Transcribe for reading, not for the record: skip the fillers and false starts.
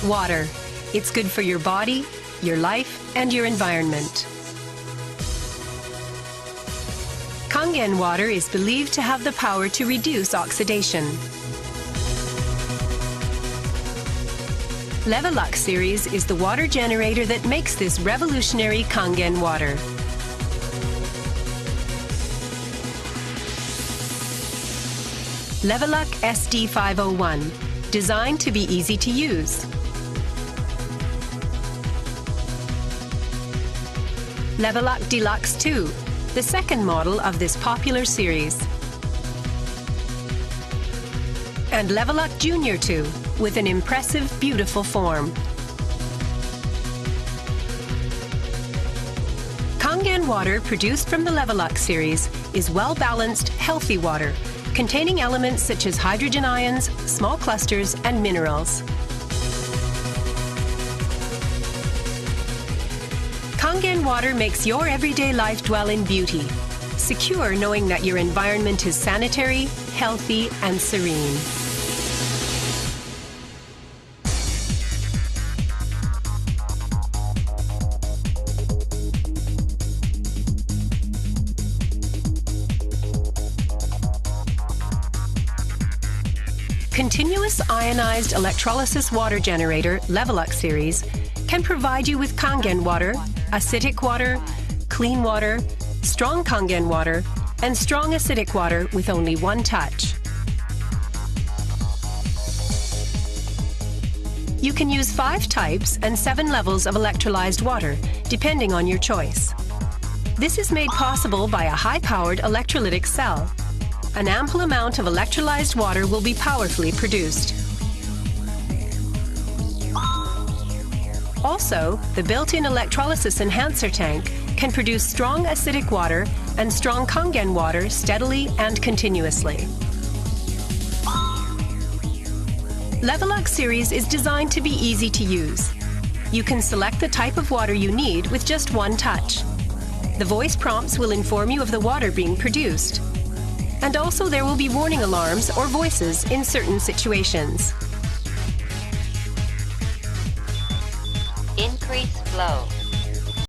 Water. It's good for your body, your life, and your environment. Kangen water is believed to have the power to reduce oxidation. LeveLuk series is the water generator that makes this revolutionary Kangen water. LeveLuk SD501, designed to be easy to use. LeveLuk Deluxe 2, the second model of this popular series. And LeveLuk Junior 2, with an impressive, beautiful form. Kangen water produced from the LeveLuk series is well-balanced, healthy water, containing elements such as hydrogen ions, small clusters, and minerals. Kangen water makes your everyday life dwell in beauty, secure knowing that your environment is sanitary, healthy, and serene. Continuous ionized electrolysis water generator LeveLuk series can provide you with Kangen water, acidic water, clean water, strong Kangen water, and strong acidic water with only one touch. You can use 5 types and 7 levels of electrolyzed water, depending on your choice. This is made possible by a high-powered electrolytic cell. An ample amount of electrolyzed water will be powerfully produced. Also, the built-in electrolysis enhancer tank can produce strong acidic water and strong Kangen water steadily and continuously. LeveLuk series is designed to be easy to use. You can select the type of water you need with just one touch. The voice prompts will inform you of the water being produced. And also there will be warning alarms or voices in certain situations. Increase flow.